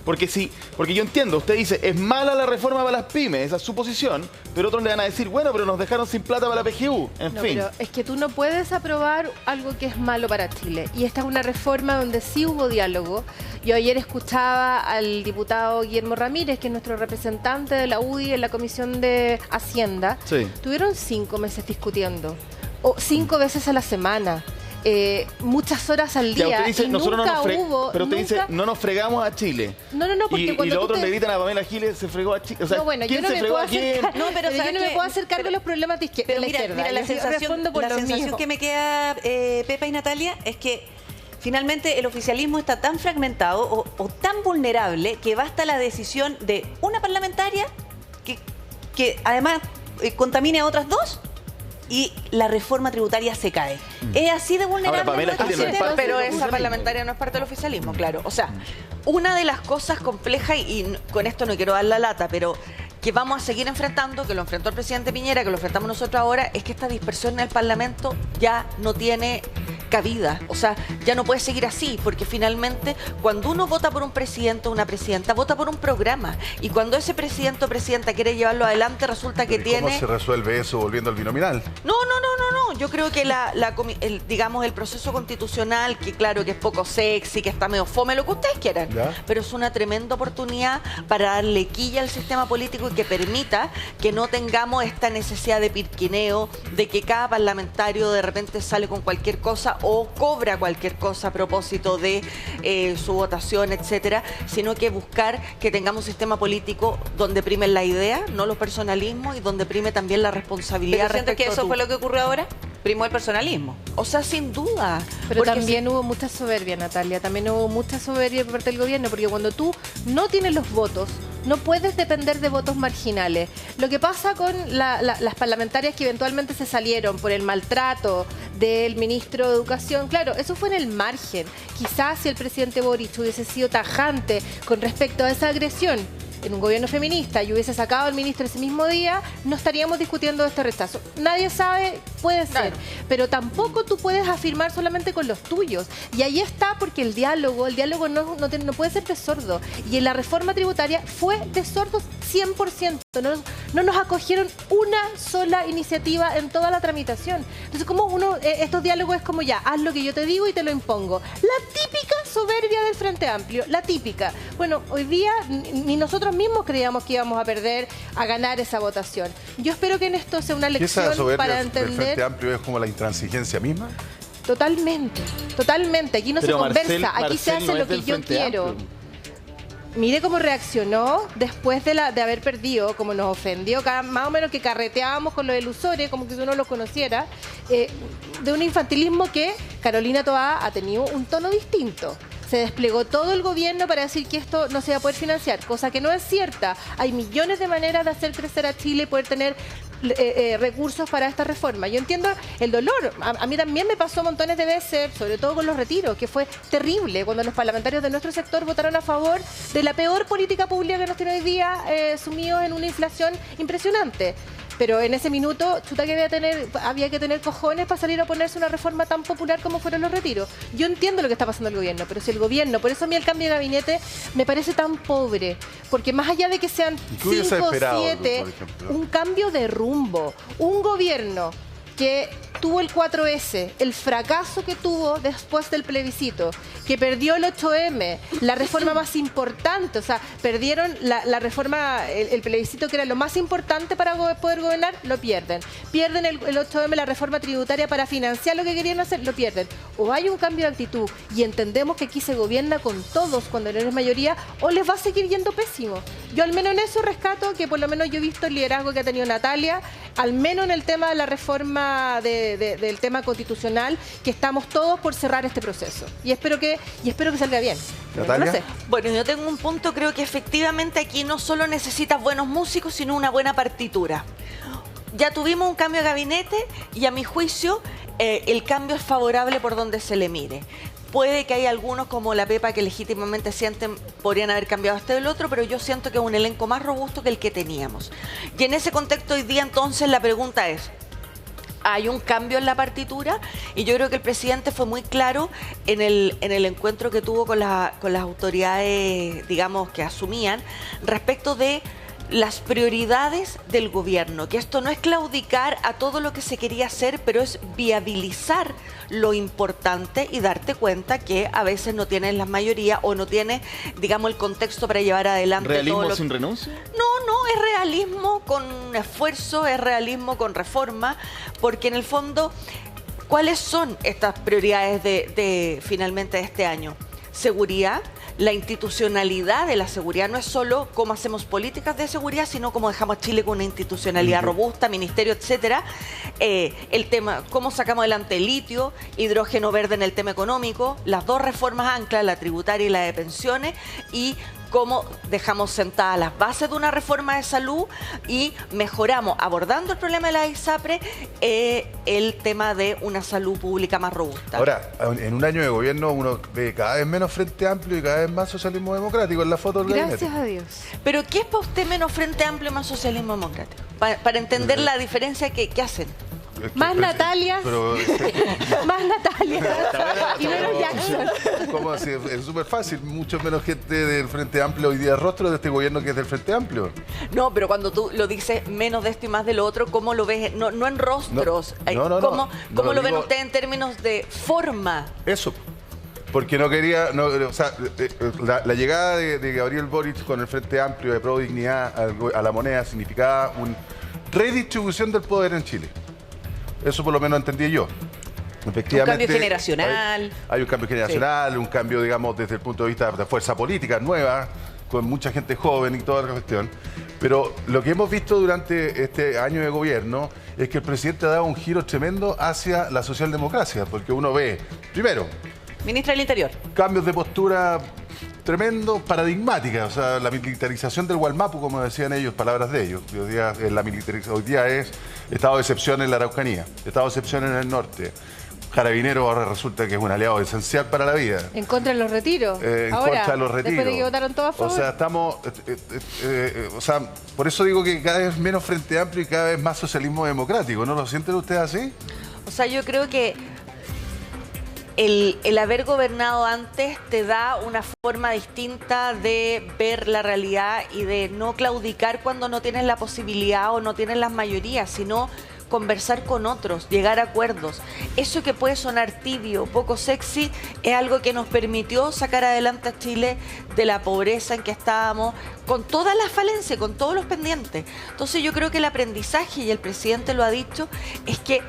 Porque yo entiendo, usted dice, es mala la reforma para las pymes, esa es su posición, pero otros le van a decir, bueno, pero nos dejaron sin plata para la PGU, en No, fin. pero es que tú no puedes aprobar algo que es malo para Chile. Y esta es una reforma donde sí hubo diálogo. Yo ayer escuchaba al diputado Guillermo Ramírez, que es nuestro representante de la UDI en la Comisión de Hacienda. Sí. Tuvieron 5 meses discutiendo, o 5 veces a la semana. Muchas horas al Ya, día, usted dice, y nosotros nunca no nos hubo... pero usted dice, nunca- no nos fregamos a Chile. No, porque y cuando los tú otros te- le gritan a Pamela Giles, se fregó a Chile. O sea, No, bueno, yo ¿quién no se me fregó puedo a quién? hacer cargo, No, pero yo ¿sabes no me qué? puedo hacer cargo de Pero- los problemas de Pero la mira, izquierda. la Yo sensación, respondo por la los sensación míos. que me queda, Pepa y Natalia, es que finalmente el oficialismo está tan fragmentado o tan vulnerable que basta la decisión de una parlamentaria que además contamine a otras dos y la reforma tributaria se cae. Es así de vulnerable. Ahora, Pamela nuestro Giles no es sistema. parte Pero del esa oficialismo. parlamentaria no es parte del oficialismo, claro. O sea, una de las cosas complejas, y con esto no quiero dar la lata, pero que vamos a seguir enfrentando, que lo enfrentó el presidente Piñera, que lo enfrentamos nosotros ahora, es que esta dispersión en el Parlamento ya no tiene cabida. O sea, ya no puede seguir así, porque finalmente cuando uno vota por un presidente o una presidenta, vota por un programa. Y cuando ese presidente o presidenta quiere llevarlo adelante, resulta que ¿Y cómo tiene... se resuelve eso volviendo al binominal? No. Yo creo que digamos, el proceso constitucional, que claro que es poco sexy, que está medio fome, lo que ustedes quieran, ¿Ya? pero es una tremenda oportunidad para darle quilla al sistema político y que permita que no tengamos esta necesidad de pirquineo, de que cada parlamentario de repente sale con cualquier cosa o cobra cualquier cosa a propósito de su votación, etcétera, sino que buscar que tengamos un sistema político donde primen la idea, no los personalismos, y donde prime también la responsabilidad. Pero siento que respecto a eso tu- fue lo que ocurrió ahora. Primó el personalismo. O sea, sin duda. Pero Porque también hubo mucha soberbia, Natalia, también hubo mucha soberbia por parte del gobierno, porque cuando tú no tienes los votos, no puedes depender de votos marginales. Lo que pasa con las parlamentarias que eventualmente se salieron por el maltrato del ministro de Educación, claro, eso fue en el margen. Quizás si el presidente Boric hubiese sido tajante con respecto a esa agresión en un gobierno feminista y hubiese sacado al ministro ese mismo día, no estaríamos discutiendo este rechazo. Nadie sabe, puede ser, Claro. pero tampoco tú puedes afirmar solamente con los tuyos. Y ahí está, porque el diálogo no puede ser de sordo. Y en la reforma tributaria fue de sordos 100%. No no nos acogieron una sola iniciativa en toda la tramitación. Entonces, como estos diálogos es como ya, haz lo que yo te digo y te lo impongo. La típica soberbia del Frente Amplio, la típica. Bueno, hoy día ni nosotros mismos creíamos que íbamos a perder, a ganar esa votación. Yo espero que en esto sea una lección para entender... ¿El Frente Amplio es como la intransigencia misma? Totalmente, totalmente. Aquí no se conversa, aquí se hace lo que yo quiero. Mire cómo reaccionó después de haber perdido, como nos ofendió, más o menos que carreteábamos con lo del Usore, como que si uno lo conociera, de un infantilismo que Carolina Toá ha tenido un tono distinto. Se desplegó todo el gobierno para decir que esto no se va a poder financiar, cosa que no es cierta. Hay millones de maneras de hacer crecer a Chile y poder tener recursos para esta reforma. Yo entiendo el dolor. A mí también me pasó montones de veces, sobre todo con los retiros, que fue terrible cuando los parlamentarios de nuestro sector votaron a favor de la peor política pública que nos tiene hoy día, sumidos en una inflación impresionante. Pero en ese minuto, chuta que había que tener cojones para salir a oponerse a una reforma tan popular como fueron los retiros. Yo entiendo lo que está pasando el gobierno, pero si el gobierno, por eso a mí el cambio de gabinete me parece tan pobre, porque más allá de que sean 5 o 7, un cambio de rumbo, un gobierno que tuvo el 4S, el fracaso que tuvo después del plebiscito, que perdió el 8M, la reforma más importante, o sea, perdieron la reforma, el plebiscito que era lo más importante para poder gobernar, lo pierden. Pierden el 8M, la reforma tributaria para financiar lo que querían hacer, lo pierden. O hay un cambio de actitud y entendemos que aquí se gobierna con todos cuando no eres mayoría, o les va a seguir yendo pésimo. Yo al menos en eso rescato que por lo menos yo he visto el liderazgo que ha tenido Natalia, al menos en el tema de la reforma del tema constitucional, que estamos todos por cerrar este proceso. Y espero que salga bien. ¿Natalia? No sé. Bueno, yo tengo un punto, creo que efectivamente aquí no solo necesitas buenos músicos, sino una buena partitura. Ya tuvimos un cambio de gabinete y a mi juicio el cambio es favorable por donde se le mire. Puede que hay algunos como la Pepa que legítimamente sienten podrían haber cambiado este o el otro, pero yo siento que es un elenco más robusto que el que teníamos. Y en ese contexto hoy día entonces la pregunta es, hay un cambio en la partitura y yo creo que el presidente fue muy claro en el encuentro que tuvo con las autoridades, digamos, que asumían respecto de las prioridades del gobierno, que esto no es claudicar a todo lo que se quería hacer, pero es viabilizar lo importante y darte cuenta que a veces no tienes la mayoría o no tienes, digamos, el contexto para llevar adelante. ¿Realismo todo sin renuncia? No, es realismo con esfuerzo, es realismo con reforma, porque en el fondo, ¿cuáles son estas prioridades finalmente de este año? Seguridad. La institucionalidad de la seguridad no es solo cómo hacemos políticas de seguridad, sino cómo dejamos a Chile con una institucionalidad robusta, ministerio, etcétera. El tema, cómo sacamos adelante el litio, hidrógeno verde en el tema económico, las dos reformas anclas, la tributaria y la de pensiones, y cómo dejamos sentadas las bases de una reforma de salud y mejoramos, abordando el problema de la ISAPRE, el tema de una salud pública más robusta. Ahora, en un año de gobierno uno ve cada vez menos Frente Amplio y cada vez más socialismo democrático en la foto del gabinete. Gracias a Dios. ¿Pero qué es para usted menos Frente Amplio y más socialismo democrático? Para entender la diferencia que hacen. Más Natalia. Más Natalia. Y menos Jackson. ¿Cómo así? Es súper fácil. Mucho menos gente del Frente Amplio hoy día rostro de este gobierno que es del Frente Amplio. No, pero cuando tú lo dices menos de esto y más de lo otro, ¿cómo lo ves? No en rostros. ¿Cómo lo ven ustedes en términos de forma? Eso. Porque no quería, o sea, la llegada de Gabriel Boric con el Frente Amplio de Pro Dignidad a la moneda significaba una redistribución del poder en Chile. Eso por lo menos entendí yo. Efectivamente, un cambio generacional. Hay un cambio generacional, sí. Un cambio, digamos, desde el punto de vista de fuerza política nueva, con mucha gente joven y toda la cuestión. Pero lo que hemos visto durante este año de gobierno es que el presidente ha dado un giro tremendo hacia la socialdemocracia, porque uno ve, primero, Ministra del Interior. cambios de postura tremendo, paradigmática, o sea, la militarización del Gualmapu, como decían ellos, palabras de ellos. Hoy día es estado de excepción en la Araucanía, estado de excepción en el norte. Carabinero ahora resulta que es un aliado esencial para la vida. En contra de los retiros. En contra de los retiros. Después de que votaron todos a favor. O sea, estamos... por eso digo que cada vez menos Frente Amplio y cada vez más socialismo democrático. ¿No lo sienten ustedes así? O sea, yo creo que el haber gobernado antes te da una forma distinta de ver la realidad y de no claudicar cuando no tienes la posibilidad o no tienes las mayorías, sino conversar con otros, llegar a acuerdos. Eso que puede sonar tibio, poco sexy, es algo que nos permitió sacar adelante a Chile de la pobreza en que estábamos, con todas las falencias, con todos los pendientes. Entonces yo creo que el aprendizaje, y el presidente lo ha dicho, es que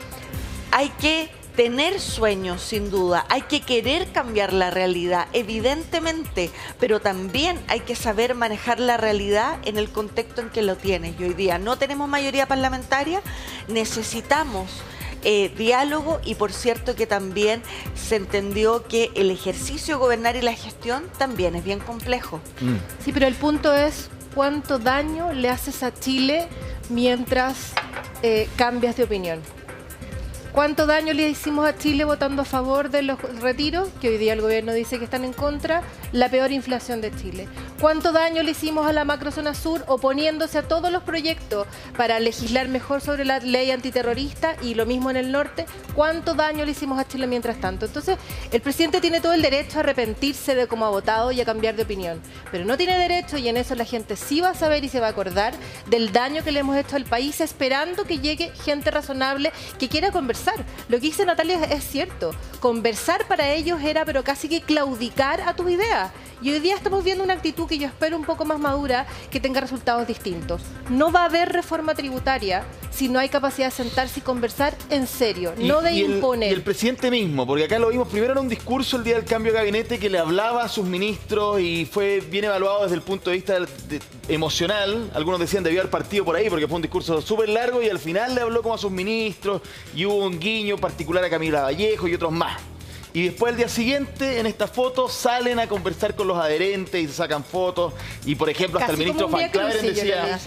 hay que tener sueños, sin duda, hay que querer cambiar la realidad, evidentemente, pero también hay que saber manejar la realidad en el contexto en que lo tienes. Y hoy día no tenemos mayoría parlamentaria, necesitamos diálogo, y por cierto que también se entendió que el ejercicio de gobernar y la gestión también es bien complejo. Sí, pero el punto es cuánto daño le haces a Chile mientras cambias de opinión. ¿Cuánto daño le hicimos a Chile votando a favor de los retiros, que hoy día el gobierno dice que están en contra? La peor inflación de Chile. ¿Cuánto daño le hicimos a la macrozona sur oponiéndose a todos los proyectos para legislar mejor sobre la ley antiterrorista, y lo mismo en el norte? ¿Cuánto daño le hicimos a Chile mientras tanto? Entonces, el presidente tiene todo el derecho a arrepentirse de cómo ha votado y a cambiar de opinión, pero no tiene derecho, y en eso la gente sí va a saber y se va a acordar del daño que le hemos hecho al país, esperando que llegue gente razonable que quiera conversar. Lo que dice Natalia es cierto. Conversar para ellos era pero casi que claudicar a tus ideas. Y hoy día estamos viendo una actitud que yo espero un poco más madura, que tenga resultados distintos. No va a haber reforma tributaria si no hay capacidad de sentarse y conversar en serio, no de imponer. Y el presidente mismo, porque acá lo vimos primero en un discurso el día del cambio de gabinete, que le hablaba a sus ministros y fue bien evaluado desde el punto de vista emocional. Algunos decían debió haber partido por ahí porque fue un discurso súper largo, y al final le habló como a sus ministros y hubo un guiño particular a Camila Vallejo y otros más. Y después, el día siguiente, en esta foto, salen a conversar con los adherentes y se sacan fotos. Y, por ejemplo, hasta el ministro Van Claveren decía...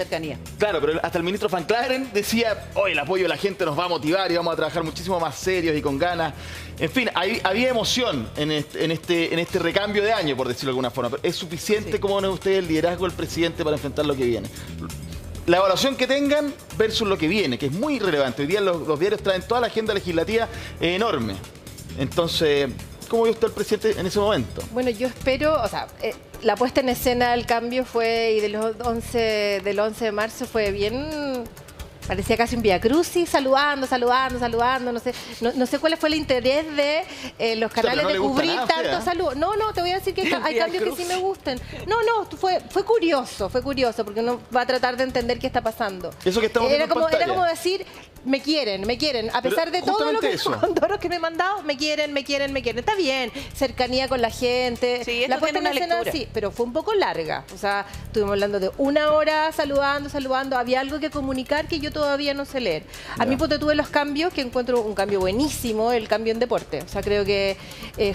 Claro, pero hasta el ministro Van Claveren decía, hoy el apoyo de la gente nos va a motivar y vamos a trabajar muchísimo más serios y con ganas. En fin, había emoción en este recambio de año, por decirlo de alguna forma. Pero ¿es suficiente, como ven ustedes, el liderazgo del presidente para enfrentar lo que viene? La evaluación que tengan versus lo que viene, que es muy relevante. Hoy día los diarios traen toda la agenda legislativa enorme. Entonces, ¿cómo vio usted al presidente en ese momento? Bueno, yo espero, o sea, la puesta en escena del cambio fue, y del 11 de marzo fue bien... Parecía casi un viacrucis, saludando, no sé cuál fue el interés de los canales de cubrir tanto saludo. No, te voy a decir que hay cambios que sí me gustan. No, fue curioso, porque uno va a tratar de entender qué está pasando. Eso que estamos viendo en pantalla. Era como decir, me quieren, a pesar de todo lo que me he mandado, me quieren. Está bien, cercanía con la gente, sí, la puesta en escena, sí, pero fue un poco larga. O sea, estuvimos hablando de una hora saludando, había algo que comunicar que yo todavía no sé leer. A mí tuve los cambios, que encuentro un cambio buenísimo, el cambio en deporte. O sea, creo que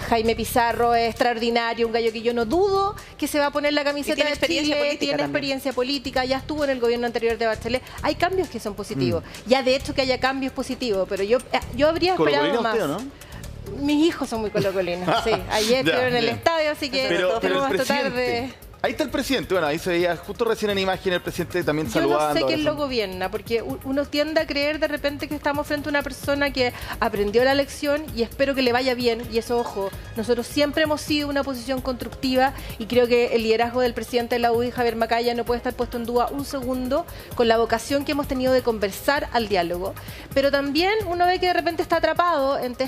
Jaime Pizarro es extraordinario, un gallo que yo no dudo que se va a poner la camiseta de Chile, tiene experiencia política, ya estuvo en el gobierno anterior de Bachelet. Hay cambios que son positivos. Ya de hecho que haya cambios positivos, pero yo habría esperado más. Usted, ¿no? Mis hijos son muy colocolinos, sí. Ayer estuvieron en el estadio, así que pero hasta tarde. Ahí está el presidente, bueno, ahí se veía justo recién en imagen el presidente también saludando. Yo no sé quién lo gobierna, porque uno tiende a creer de repente que estamos frente a una persona que aprendió la lección, y espero que le vaya bien. Y eso, ojo, nosotros siempre hemos sido una oposición constructiva, y creo que el liderazgo del presidente de la UDI, Javier Macaya, no puede estar puesto en duda un segundo con la vocación que hemos tenido de conversar al diálogo. Pero también uno ve que de repente está atrapado entre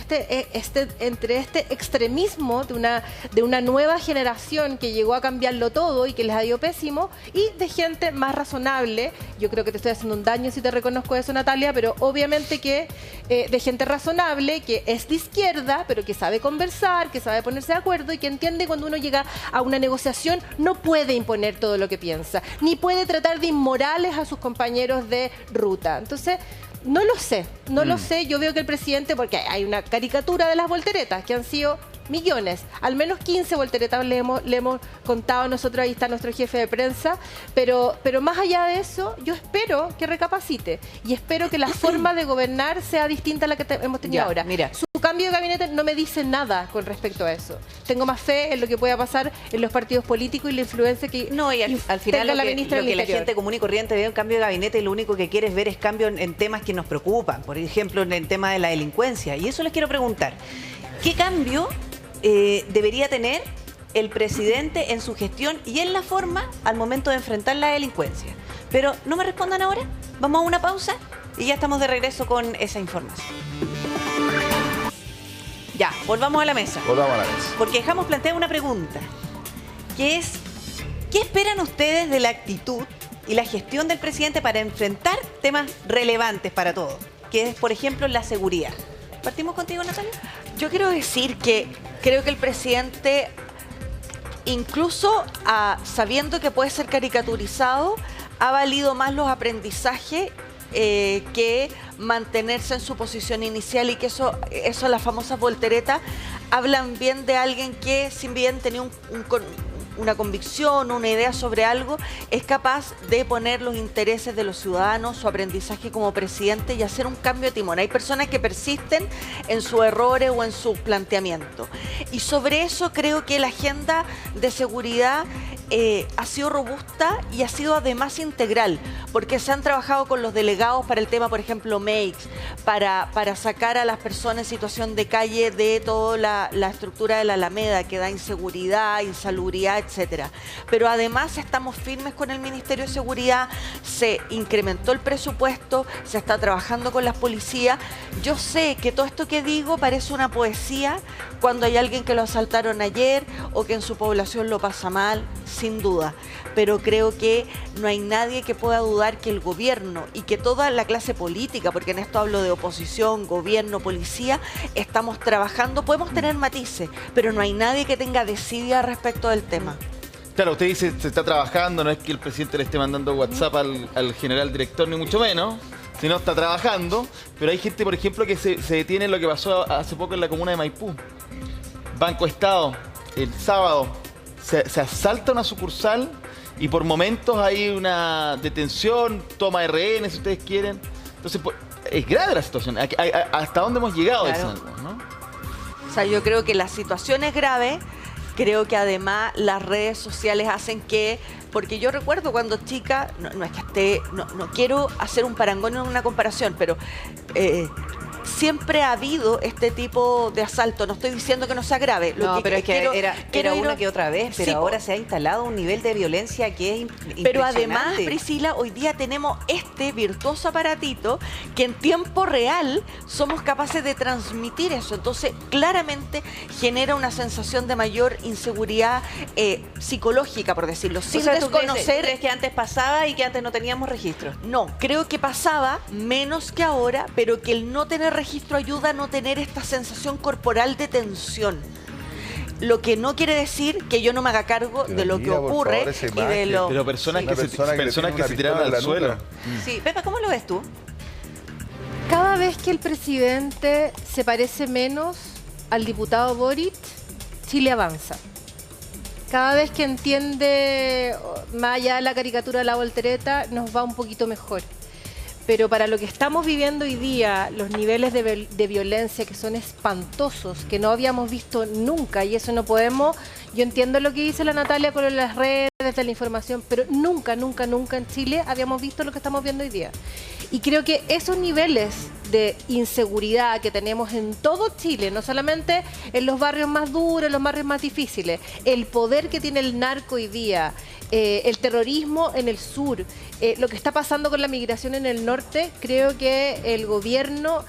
este extremismo de una nueva generación que llegó a cambiarlo todo y que les ha ido pésimo, y de gente más razonable. Yo creo que te estoy haciendo un daño si te reconozco eso, Natalia, pero obviamente que de gente razonable, que es de izquierda, pero que sabe conversar, que sabe ponerse de acuerdo, y que entiende cuando uno llega a una negociación no puede imponer todo lo que piensa, ni puede tratar de inmorales a sus compañeros de ruta. Entonces, no lo sé. Yo veo que el presidente, porque hay una caricatura de las volteretas que han sido millones, al menos 15 volteretas le hemos contado nosotros, ahí está nuestro jefe de prensa, pero más allá de eso, yo espero que recapacite, y espero que la forma de gobernar sea distinta a la que hemos tenido ahora. Mira. Su cambio de gabinete no me dice nada con respecto a eso. Tengo más fe en lo que pueda pasar en los partidos políticos y la influencia que al final la ministra lo que la gente común y corriente ve un cambio de gabinete, y lo único que quiere es ver es cambio en temas que nos preocupan, por ejemplo, en el tema de la delincuencia. Y eso les quiero preguntar. ¿Qué cambio debería tener el presidente en su gestión y en la forma al momento de enfrentar la delincuencia? Pero no me respondan ahora, vamos a una pausa y ya estamos de regreso con esa información. Ya, volvamos a la mesa. Volvamos a la mesa. Porque dejamos plantear una pregunta, que es, ¿qué esperan ustedes de la actitud y la gestión del presidente para enfrentar temas relevantes para todos? Que es, por ejemplo, la seguridad. ¿Partimos contigo, Natalia? Yo quiero decir que creo que el presidente, incluso sabiendo que puede ser caricaturizado, ha valido más los aprendizajes que mantenerse en su posición inicial, y que eso las famosas volteretas hablan bien de alguien que, sin bien tenía una convicción, una idea sobre algo, es capaz de poner los intereses de los ciudadanos, su aprendizaje como presidente, y hacer un cambio de timón. Hay personas que persisten en sus errores o en sus planteamientos. Y sobre eso creo que la agenda de seguridad ha sido robusta y ha sido además integral, porque se han trabajado con los delegados para el tema, por ejemplo, MEICS, para sacar a las personas en situación de calle de toda la estructura de la Alameda, que da inseguridad, insalubridad, etcétera. Pero además estamos firmes con el Ministerio de Seguridad, se incrementó el presupuesto, se está trabajando con las policías. Yo sé que todo esto que digo parece una poesía cuando hay alguien que lo asaltaron ayer o que en su población lo pasa mal, sin duda. Pero creo que no hay nadie que pueda dudar que el gobierno y que toda la clase política, porque en esto hablo de oposición, gobierno, policía, estamos trabajando. Podemos tener matices, pero no hay nadie que tenga desidia respecto del tema. Claro, usted dice se está trabajando, no es que el presidente le esté mandando WhatsApp al general director, ni mucho menos, sino está trabajando. Pero hay gente, por ejemplo, que se detiene en lo que pasó hace poco en la comuna de Maipú. Banco Estado, el sábado, se asalta una sucursal y por momentos hay una detención, toma de rehenes, si ustedes quieren. Entonces, pues, es grave la situación. ¿Hasta dónde hemos llegado? Claro. Eso, ¿no? O sea, yo creo que la situación es grave. Creo que además las redes sociales hacen que, porque yo recuerdo cuando chica, no es que esté, no quiero hacer un parangón en una comparación, pero siempre ha habido este tipo de asalto. No estoy diciendo que no sea grave. Pero es que era una que otra vez, pero sí, ahora se ha instalado un nivel de violencia que es impresionante. Pero además, Priscila, hoy día tenemos este virtuoso aparatito que en tiempo real somos capaces de transmitir eso. Entonces, claramente genera una sensación de mayor inseguridad psicológica, por decirlo, sin desconocer. ¿Crees que antes pasaba y que antes no teníamos registro? No, creo que pasaba menos que ahora, pero que el no tener registro ayuda a no tener esta sensación corporal de tensión. Lo que no quiere decir que yo no me haga cargo de lo que ocurre y de lo... Pero personas que se tiraron al suelo. Sí, Pepa, ¿cómo lo ves tú? Cada vez que el presidente se parece menos al diputado Boric, Chile avanza. Cada vez que entiende más allá de la caricatura de la voltereta, nos va un poquito mejor. Pero para lo que estamos viviendo hoy día, los niveles de violencia que son espantosos, que no habíamos visto nunca, y eso no podemos... Yo entiendo lo que dice la Natalia con las redes, de la información, pero nunca en Chile habíamos visto lo que estamos viendo hoy día. Y creo que esos niveles de inseguridad que tenemos en todo Chile, no solamente en los barrios más duros, en los barrios más difíciles, el poder que tiene el narco hoy día, el terrorismo en el sur, lo que está pasando con la migración en el norte, creo que el gobierno...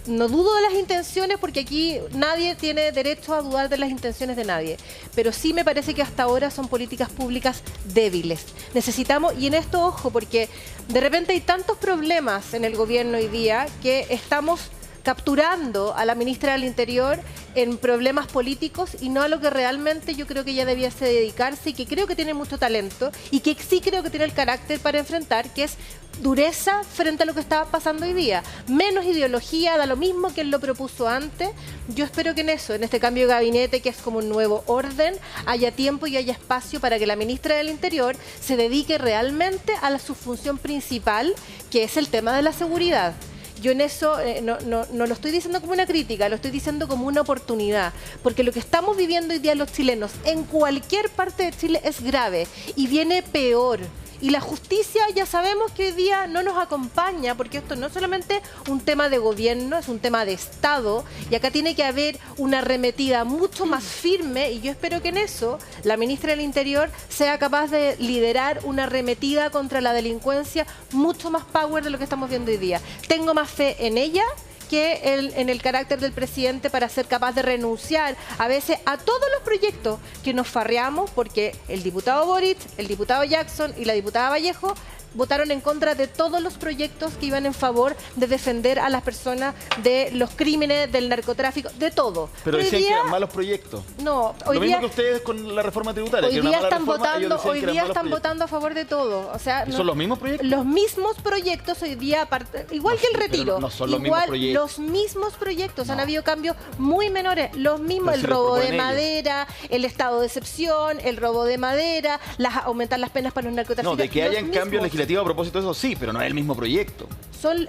No dudo de las intenciones, porque aquí nadie tiene derecho a dudar de las intenciones de nadie, pero sí me parece que hasta ahora son políticas públicas débiles. Necesitamos, y en esto ojo, porque de repente hay tantos problemas en el gobierno hoy día que estamos capturando a la ministra del Interior en problemas políticos y no a lo que realmente yo creo que ella debiese dedicarse, y que creo que tiene mucho talento y que sí creo que tiene el carácter para enfrentar, que es dureza frente a lo que está pasando hoy día. Menos ideología, da lo mismo que él lo propuso antes. Yo espero que en eso, en este cambio de gabinete, que es como un nuevo orden, haya tiempo y haya espacio para que la ministra del Interior se dedique realmente a su función principal, que es el tema de la seguridad. Yo en eso no lo estoy diciendo como una crítica, lo estoy diciendo como una oportunidad, porque lo que estamos viviendo hoy día los chilenos en cualquier parte de Chile es grave y viene peor. Y la justicia ya sabemos que hoy día no nos acompaña, porque esto no es solamente un tema de gobierno, es un tema de Estado, y acá tiene que haber una arremetida mucho más firme, y yo espero que en eso la ministra del Interior sea capaz de liderar una arremetida contra la delincuencia mucho más power de lo que estamos viendo hoy día. Tengo más fe en ella que en el carácter del presidente para ser capaz de renunciar a veces a todos los proyectos que nos farreamos, porque el diputado Boric, el diputado Jackson y la diputada Vallejo votaron en contra de todos los proyectos que iban en favor de defender a las personas de los crímenes, del narcotráfico, de todo. Pero decían que eran malos proyectos. No, hoy Lo día, mismo que ustedes con la reforma tributaria. hoy día están votando a favor de todo. O sea, ¿Son los mismos proyectos? Los mismos proyectos hoy día, igual que el retiro. No son los mismos proyectos. Los mismos proyectos. Han habido cambios muy menores. Los mismos, el si robo de madera, el estado de excepción, el robo de madera, aumentar las penas para los narcotraficantes. No, de que hayan cambios legislativos a propósito de eso, sí, pero no es el mismo proyecto.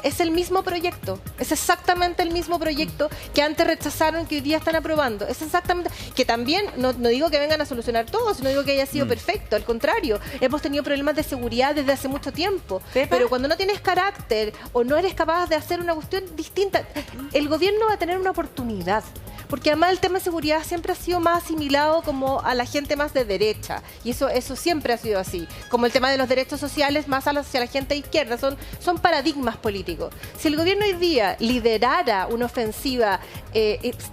Es el mismo proyecto, es exactamente el mismo proyecto que antes rechazaron, que hoy día están aprobando. Es exactamente, que también, no digo que vengan a solucionar todo, no digo que haya sido perfecto, al contrario, hemos tenido problemas de seguridad desde hace mucho tiempo. ¿Pepa? Pero cuando no tienes carácter o no eres capaz de hacer una cuestión distinta, el gobierno va a tener una oportunidad. Porque además el tema de seguridad siempre ha sido más asimilado como a la gente más de derecha. Y eso siempre ha sido así. Como el tema de los derechos sociales más hacia la gente de izquierda. Son paradigmas políticos. Si el gobierno hoy día liderara una ofensiva,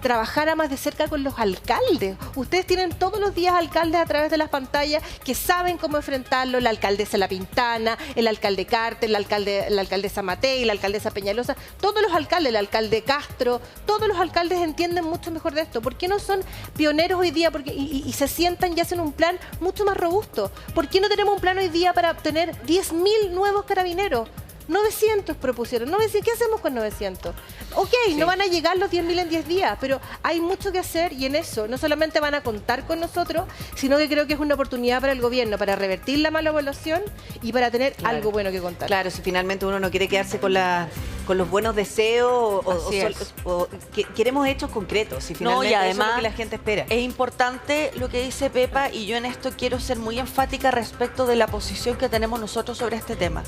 trabajara más de cerca con los alcaldes. Ustedes tienen todos los días alcaldes a través de las pantallas que saben cómo enfrentarlo. La alcaldesa La Pintana, el alcalde Carter, la alcaldesa Matei, la alcaldesa Peñalosa. Todos los alcaldes, el alcalde Castro, todos los alcaldes entienden mucho mejor de esto. ¿Por qué no son pioneros hoy día y se sientan y hacen un plan mucho más robusto? ¿Por qué no tenemos un plan hoy día para obtener 10.000 nuevos carabineros? 900 propusieron. ¿Qué hacemos con 900? Ok, no van a llegar los 10.000 en 10 días, pero hay mucho que hacer y en eso no solamente van a contar con nosotros, sino que creo que es una oportunidad para el gobierno para revertir la mala evaluación y para tener algo bueno que contar. Claro, si finalmente uno no quiere quedarse con los buenos deseos o queremos hechos concretos. Si finalmente y además eso es lo que la gente espera. Es importante lo que dice Pepa y yo en esto quiero ser muy enfática respecto de la posición que tenemos nosotros sobre este tema.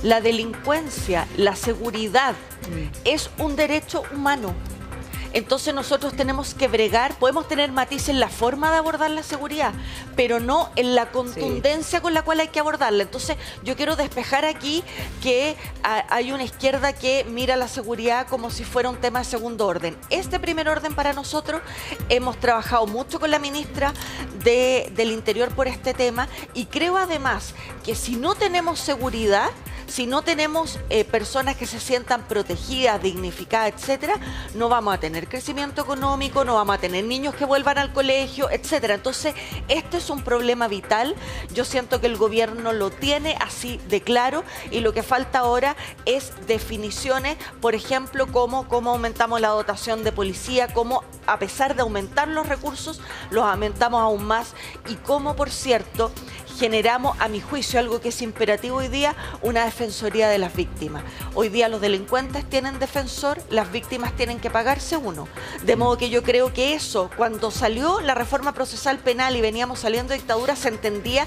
La delincuencia, la seguridad es un derecho humano. Entonces nosotros tenemos que bregar, podemos tener matices en la forma de abordar la seguridad, pero no en la contundencia con la cual hay que abordarla. Entonces yo quiero despejar aquí que hay una izquierda que mira la seguridad como si fuera un tema de segundo orden. Este primer orden para nosotros, hemos trabajado mucho con la ministra del Interior por este tema y creo además que si no tenemos seguridad, si no tenemos personas que se sientan protegidas, dignificadas, etcétera, no vamos a tener crecimiento económico, no vamos a tener niños que vuelvan al colegio, etcétera. Entonces, este es un problema vital. Yo siento que el gobierno lo tiene así de claro y lo que falta ahora es definiciones, por ejemplo, cómo aumentamos la dotación de policía, cómo a pesar de aumentar los recursos, los aumentamos aún más y cómo, por cierto, generamos, a mi juicio, algo que es imperativo hoy día, una defensoría de las víctimas. Hoy día los delincuentes tienen defensor, las víctimas tienen que pagarse uno. De modo que yo creo que eso, cuando salió la reforma procesal penal y veníamos saliendo de dictadura, se entendía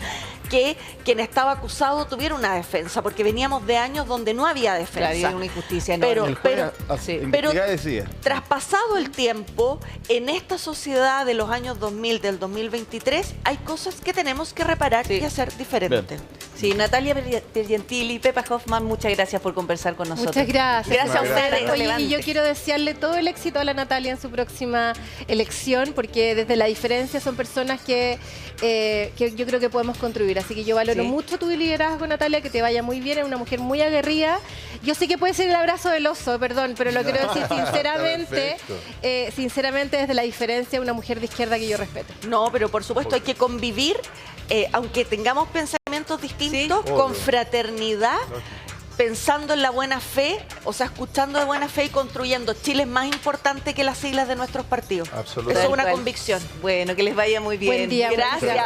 que quien estaba acusado tuviera una defensa, porque veníamos de años donde no había defensa. Claro, había una injusticia enorme. Pero traspasado el tiempo, en esta sociedad de los años 2000, del 2023, hay cosas que tenemos que reparar y hacer diferente. Sí, Natalia Piergentili, Pepa Hoffman, muchas gracias por conversar con nosotros. Muchas gracias. Gracias a ustedes. Oye, y yo quiero desearle todo el éxito a la Natalia en su próxima elección, porque desde la diferencia son personas que yo creo que podemos construir. Así que yo valoro mucho tu liderazgo, Natalia, que te vaya muy bien, eres una mujer muy aguerrida. Yo sé que puede ser el abrazo del oso, perdón, pero lo quiero decir sinceramente desde la diferencia, una mujer de izquierda que yo respeto. No, pero por supuesto hay que convivir, aunque tengamos pensamientos distintos, con fraternidad, pensando en la buena fe, o sea, escuchando de buena fe y construyendo. Chile es más importante que las siglas de nuestros partidos. Absolutamente. Eso es una convicción. Bueno, que les vaya muy bien. Buen día. Gracias.